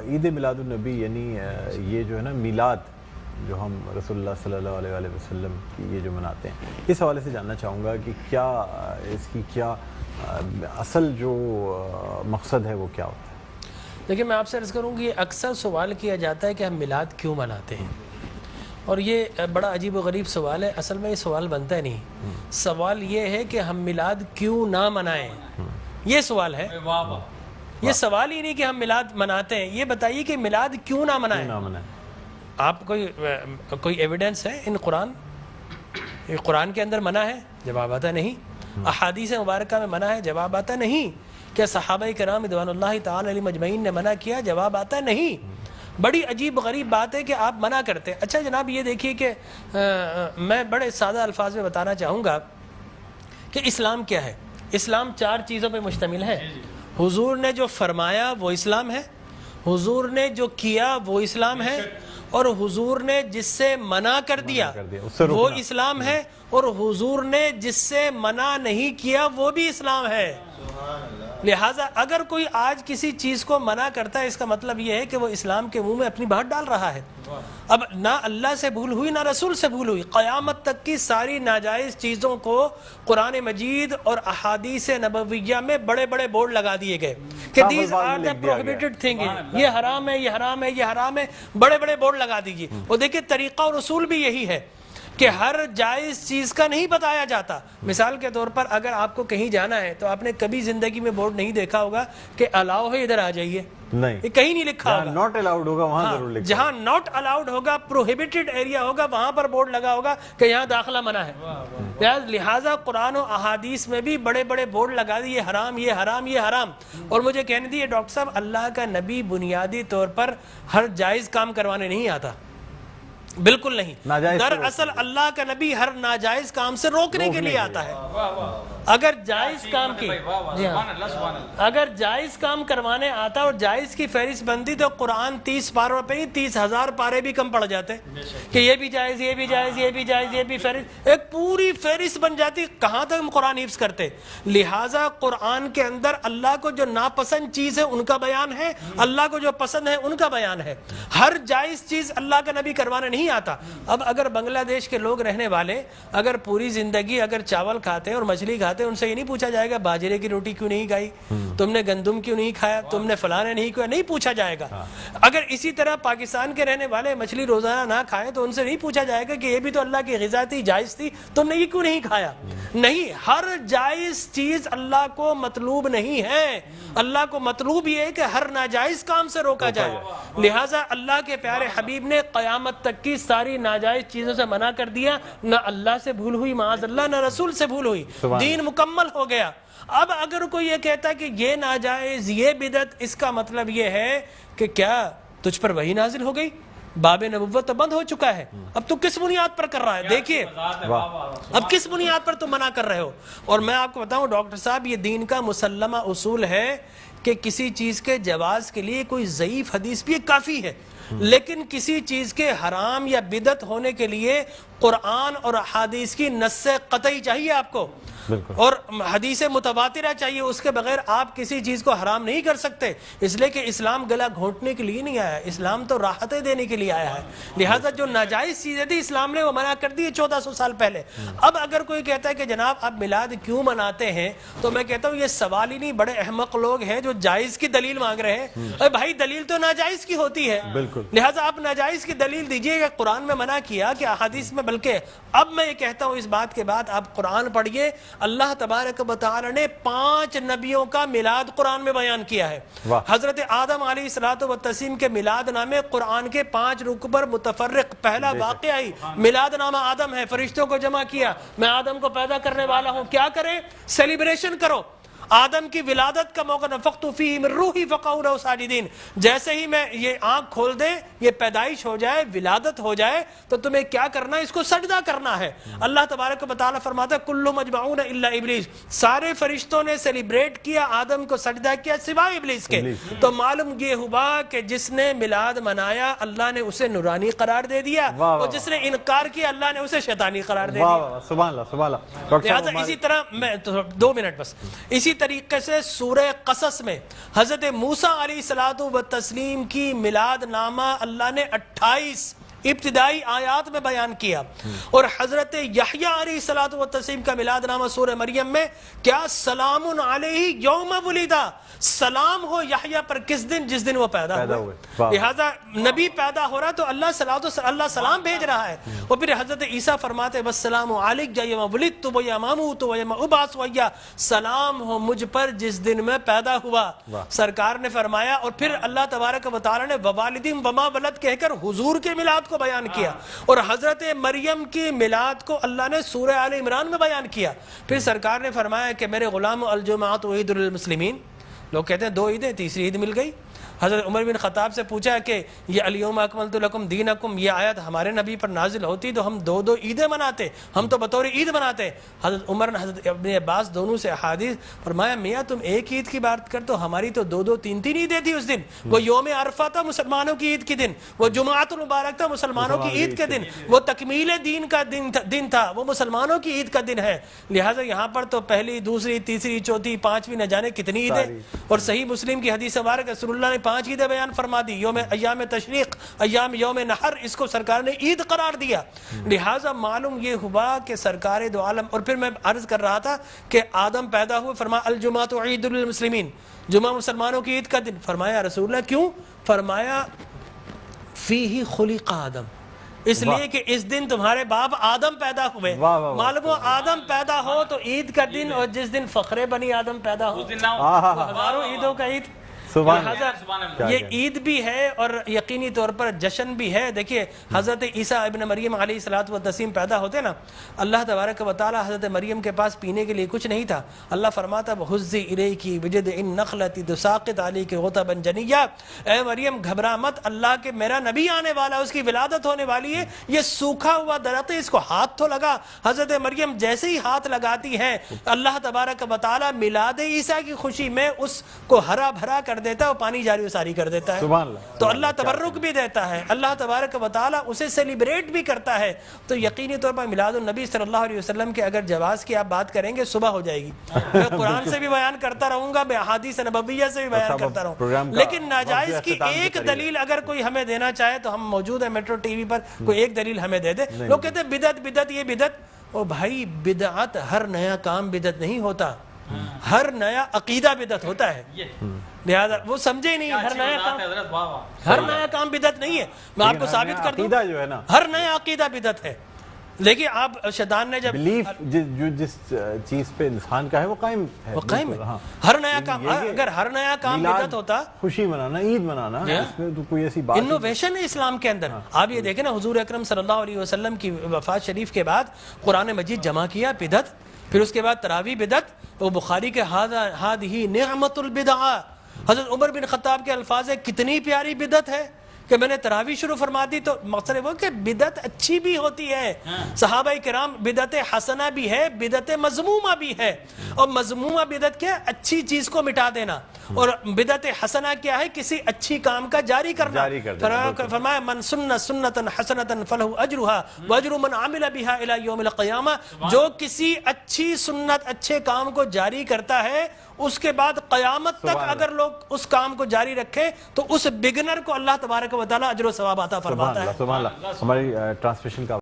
عید میلاد النبی یعنی یہ جو ہے نا میلاد جو ہم رسول اللہ صلی اللہ علیہ وآلہ وسلم کی یہ جو مناتے ہیں، اس حوالے سے جاننا چاہوں گا کہ کیا اس کی کیا اصل جو مقصد ہے وہ کیا ہوتا ہے؟ دیکھیں میں آپ سے عرض کروں کہ اکثر سوال کیا جاتا ہے کہ ہم میلاد کیوں مناتے ہیں، اور یہ بڑا عجیب و غریب سوال ہے. اصل میں یہ سوال بنتا ہے نہیں. سوال یہ ہے کہ ہم میلاد کیوں نہ منائیں، یہ سوال ہے. یہ سوال ہی نہیں کہ ہم میلاد مناتے ہیں، یہ بتائیے کہ میلاد کیوں نہ منائیں. آپ کوئی ایویڈنس ہے ان قرآن کے اندر منع ہے؟ جواب آتا نہیں. احادیث مبارکہ میں منع ہے؟ جواب آتا نہیں. کیا صحابہ کرام رضوان اللہ تعالی علیہم اجمعین نے منع کیا؟ جواب آتا نہیں. بڑی عجیب غریب بات ہے کہ آپ منع کرتے ہیں. اچھا جناب یہ دیکھیے کہ میں بڑے سادہ الفاظ میں بتانا چاہوں گا کہ اسلام کیا ہے. اسلام 4 چیزوں پہ مشتمل ہے. حضور نے جو فرمایا وہ اسلام ہے، حضور نے جو کیا وہ اسلام ہے، اور حضور نے جس سے منع کر دیا وہ اسلام ہے، اور حضور نے جس سے منع نہیں کیا وہ بھی اسلام ہے. لہٰذا اگر کوئی آج کسی چیز کو منع کرتا ہے، اس کا مطلب یہ ہے کہ وہ اسلام کے منہ میں اپنی بات ڈال رہا ہے. اب نہ اللہ سے بھول ہوئی نہ رسول سے بھول ہوئی. قیامت تک کی ساری ناجائز چیزوں کو قرآن مجید اور احادیث نبویہ میں بڑے بڑے بورڈ لگا دیے گئے کہ these are the prohibited thing, یہ حرام ہے، یہ حرام ہے، یہ حرام ہے. بڑے بڑے بورڈ لگا دیجیے. وہ دیکھیں طریقہ اور اصول بھی یہی ہے کہ ہر جائز چیز کا نہیں بتایا جاتا. مثال کے طور پر اگر آپ کو کہیں جانا ہے تو آپ نے کبھی زندگی میں بورڈ نہیں دیکھا ہوگا کہ الاؤ ہے ادھر آ جائیے، نہیں، یہ کہیں نہیں لکھا ہوگا. ناٹ الاؤڈ ہوگا وہاں ضرور لکھا، جہاں ناٹ الاؤڈ ہوگا، پروہیبٹڈ ایریا ہوگا، وہاں پر بورڈ لگا ہوگا کہ یہاں داخلہ منع ہے. لہٰذا قرآن و احادیث میں بھی بڑے بڑے بورڈ لگا دیے، یہ حرام، یہ حرام، یہ حرام. اور مجھے کہنے دیے ڈاکٹر صاحب، اللہ کا نبی بنیادی طور پر ہر جائز کام کروانے نہیں آتا. بالکل نہیں. دراصل اللہ کا نبی ہر ناجائز کام سے روکنے کے لیے آتا ہے. اگر جائز کام کی اگر جائز کام کروانے آتا اور جائز کی فہرست بنتی تو قرآن 30 پاروں پہ نہیں 30,000 پارے بھی کم پڑ جاتے کہ یہ بھی جائز، یہ بھی جائز، یہ بھی جائز، یہ بھی فہرست، ایک پوری فہرست بن جاتی. کہاں تک ہم قرآن حفظ کرتے؟ لہٰذا قرآن کے اندر اللہ کو جو ناپسند چیز ہے ان کا بیان ہے، اللہ کو جو پسند ہے ان کا بیان ہے. ہر جائز چیز اللہ کا نبی کروانے نہیں آتا. اب اگر بنگلہ دیش کے لوگ رہنے والے اگر پوری زندگی اگر چاول کھاتے ہیں اور مچھلی کھاتے ہیں، ان سے یہ نہیں پوچھا جائے گا باجرے کی روٹی کیوں نہیں کھائی، تم نے گندم کیوں نہیں کھایا، تم نے فلانے نہیں کیا، نہیں پوچھا جائے گا. اگر اسی طرح پاکستان کے رہنے والے مچھلی روزانہ نہ کھائیں تو ان سے نہیں پوچھا جائے گا کہ یہ بھی تو اللہ کی غذا تھی، جائز تھی، تم نے یہ کیوں نہیں کھایا. نہیں، ہر جائز چیز اللہ کو مطلوب نہیں ہے. اللہ کو مطلوب یہ ہے کہ ہر ناجائز کام سے روکا جائے. لہٰذا اللہ کے پیارے حبیب نے قیامت تک کی ساری ناجائز چیزوں سے منع کر دیا. نہ اللہ سے بھول ہوئی معاذ اللہ، نہ رسول سے بھول ہوئی. دین مکمل ہو گیا. اب اگر کوئی یہ کہتا ہے کہ یہ ناجائز، یہ بدعت، اس کا مطلب یہ ہے کہ کیا تجھ پر وحی نازل ہو گئی؟ باب نبوت تو بند ہو چکا ہے، اب تو کس بنیاد پر کر رہا ہے؟ دیکھیے اب کس بنیاد پر تم منع کر رہے ہو. اور میں آپ کو بتاؤں ڈاکٹر صاحب، یہ دین کا مسلمہ اصول ہے کہ کسی چیز کے جواز کے لیے کوئی ضعیف حدیث بھی کافی ہے، لیکن کسی چیز کے حرام یا بدعت ہونے کے لیے قرآن اور احادیث کی نص قطعی چاہیے آپ کو، اور حدیث متواترہ چاہیے. اس کے بغیر آپ کسی چیز کو حرام نہیں کر سکتے، اس لیے کہ اسلام گلا گھونٹنے کے لیے نہیں آیا، اسلام تو راحتیں دینے کے لیے آیا ہے. لہٰذا جو ناجائز چیزیں تھی اسلام نے وہ منع کر دی 1400 سال پہلے. اب اگر کوئی کہتا ہے کہ جناب آپ میلاد کیوں مناتے ہیں، تو میں کہتا ہوں یہ سوال ہی نہیں. بڑے احمق لوگ ہیں جو جائز کی دلیل مانگ رہے ہیں. ارے بھائی دلیل تو ناجائز کی ہوتی ہے، لہٰذا آپ ناجائز کی دلیل دیجئے کہ قرآن میں منع کیا کہ احادیث میں. بلکہ اب میں یہ کہتا ہوں اس بات کے بعد آپ قرآن پڑھیے. اللہ تبارک و تعالی نے 5 نبیوں کا میلاد قرآن میں بیان کیا ہے. حضرت آدم علیہ الصلوۃ والتسلیم کے میلاد نامے قرآن کے 5 رکوع پر متفرق. پہلا واقعہ ہی میلاد نامہ آدم ہے. فرشتوں کو جمع کیا، میں آدم کو پیدا کرنے والا ہوں. کیا کریں؟ سیلیبریشن کرو. آدم کی ولادت کا موقع، نفخت فیہ من روحی فقعوا لہ ساجدین. جیسے ہی میں یہ آنکھ کھول دے، یہ پیدائش ہو جائے، ولادت ہو جائے، تو تمہیں کیا کرنا ہے؟ اس کو سجدہ کرنا ہے. اللہ تبارک و تعالیٰ فرماتا ہے کل مجمعون الا ابلیس. سارے فرشتوں نے سیلیبریٹ کیا، آدم کو سجدہ کیا سوائے ابلیس کے. تو معلوم یہ ہوا کہ جس نے میلاد منایا اللہ نے اسے نورانی قرار دے دیا، اور جس نے انکار کیا اللہ نے اسے شیطانی قرار دے دیا. سبحان اللہ، سبحان اللہ. لہٰذا اسی طرح میں 2 منٹ بس، اسی طریقے سے سورہ قصص میں حضرت موسیٰ علیہ الصلوۃ والتسلیم کی میلاد نامہ اللہ نے 28 ابتدائی آیات میں بیان کیا، اور حضرت یحییٰ علیہ الصلوۃ والتسلیم کا میلاد نامہ سورہ مریم میں کیا سلام علیہ یوم ولدا، سلام ہو یحییٰ پر کس دن؟ جس دن وہ پیدا ہوئے۔ لہذا نبی پیدا ہو رہا تو اللہ سلام بھیج رہا ہے، اور پھر حضرت عیسیٰ فرماتے والسلام علیک یوم ولدت و یوم اموت و یوم ابعث حیا، سلام ہو مجھ پر جس دن میں پیدا ہوا، سرکار نے فرمایا۔ اور پھر اللہ تبارک و تعالی نے ووالدین وما ولد کہہ کر حضور کے میلاد کو بیان کیا، اور حضرت مریم کی میلاد کو اللہ نے سورہ آل عمران میں بیان کیا۔ پھر سرکار نے فرمایا کہ میرے غلام الجمعۃ عید للمسلمین، لوگ کہتے ہیں 2 عیدیں، تیسری عید مل گئی۔ حضرت عمر بن خطاب سے پوچھا کہ یہ الیوم اکملت لکم دینکم، یہ آیت ہمارے نبی پر نازل ہوتی تو ہم 2 عیدیں مناتے، ہم تو بطور عید مناتے۔ حضرت عمر نے حضرت ابن عباس دونوں سے احادیث فرمایا میاں تم ایک عید کی بات کر تو ہماری تو 2 3 عیدیں تھی اس دن۔ وہ یوم عرفہ تھا مسلمانوں کی عید کے دن، وہ جمعۃ المبارک تھا مسلمانوں کی عید کے دن، وہ تکمیل دین کا دن تھا، وہ مسلمانوں کی عید کا دن ہے۔ لہٰذا یہاں پر تو پہلی، دوسری، تیسری، چوتھی، 5ویں نہ جانے کتنی عیدیں۔ اور صحیح مسلم کی حدیث مبارک رسول اللہ نے 5 عیدیں بیان فرما دی، ایام تشریق، یوم نحر، اس کو سرکار نے عید قرار دیا۔ لہٰذا معلوم یہ ہوا کہ سرکار دو عالم، اور پھر میں عرض کر رہا تھا کہ آدم پیدا ہوئے، فرمایا الجمعۃ عید للمسلمین، جمعہ مسلمانوں کی عید کا دن۔ فرمایا رسول اللہ کیوں؟ فرمایا فیہ خلق آدم، اس لیے کہ اس دن تمہارے باپ آدم پیدا ہوئے۔ معلوم ہو آدم پیدا ہو تو عید کا دن، اور جس دن فخر بنی آدم پیدا ہو ہزاروں عیدوں کا عید۔ یہ عید بھی ہے اور یقینی طور پر جشن بھی ہے۔ دیکھیے حضرت عیسیٰ ابن مریم علیہ الصلوۃ والتسلیم پیدا ہوتے نا، اللہ تبارک و تعالی حضرت مریم کے پاس پینے کے لیے کچھ نہیں تھا، اللہ فرماتا وَحُزِّ إِلَيْكِ بِجِذْعِ النَّخْلَةِ تُسَاقِطْ عَلَيْكِ رُطَبًا جَنِيًّا، اے مریم گھبرا مت، اللہ کے میرا نبی آنے والا ہے، اس کی ولادت ہونے والی ہے، یہ سوکھا ہوا درخت ہے، اس کو ہاتھ تو لگا۔ حضرت مریم جیسے ہی ہاتھ لگاتی ہے، اللہ تبارک و تعالی میلاد عیسیٰ کی خوشی میں اس کو ہرا بھرا کر دیتا ہے اور پانی جاری و ساری کر دیتا ہے۔ تو اللہ تبرک بھی دیتا ہے، اللہ تبارک و تعالی اسے سیلیبریٹ بھی کرتا ہے۔ تو یقینی طور پر میلاد النبی صلی اللہ علیہ وسلم کے اگر جواز کی آپ بات کریں گے صبح ہو جائے گی، میں قرآن سے بھی بیان کرتا رہوں گا، میں احادیث نبویہ سے بھی بیان کرتا رہوں، لیکن ناجائز کی ایک دلیل اگر کوئی ہمیں دینا چاہے تو ہم موجود ہیں میٹرو ٹی وی پر، کوئی ایک دلیل ہمیں دے دے۔ لوگ کہتے ہیں بدعت بدعت، یہ بدعت، او بھائی بدعت ہر نیا کام بدعت نہیں ہوتا، ہر نیا عقیدہ بدعت ہوتا ہے۔ لہذا وہ سمجھے نہیں، ہر نیا کام بدعت نہیں ہے۔ میں آپ کو ثابت کر دوں ہر نیا عقیدہ بدعت ہے۔ لیکن آپ شیطان نے جب بلیف جو جس چیز پہ انسان کا ہے وہ قائم ہے، وہ قائم ہے۔ ہر نیا کام، اگر ہر نیا کام بدعت ہوتا، خوشی منانا، عید منانا، اس میں تو کوئی ایسی بات انوویشن ہے اسلام کے اندر۔ آپ یہ دیکھیں نا حضور اکرم صلی اللہ علیہ وسلم کی وفات شریف کے بعد قرآن مجید جمع کیا، بدعت، پھر اس کے بعد تراویح بدعت، وہ بخاری کے ہذہ نعمت البدع، حضرت عمر بن خطاب کے الفاظ ہے کتنی پیاری بدعت ہے کہ میں نے تراویح شروع فرما دی۔ تو مقصد وہ کہ بدعت اچھی بھی ہوتی ہے، صحابہ کرام بدعت حسنہ بھی ہے، بدعت مذمومہ بھی ہے، اور مذمومہ بدعت کیا ہے؟ اچھی چیز کو مٹا دینا، اور بدعت حسنہ کیا ہے؟ کسی اچھی کام کا جاری کرنا۔ فرمایا من سن سنتا حسنتا فلہ اجرھا واجر من عمل بھا الی یوم القیامہ، جو کسی اچھی سنت، اچھے کام کو جاری کرتا ہے، اس کے بعد قیامت تک اگر لوگ اس کام کو جاری رکھے تو اس بگنر کو اللہ تبارک و تعالی اجر و ثواب عطا فرماتا ہے۔ سبحان اللہ۔ ہماری ٹرانسمیشن کا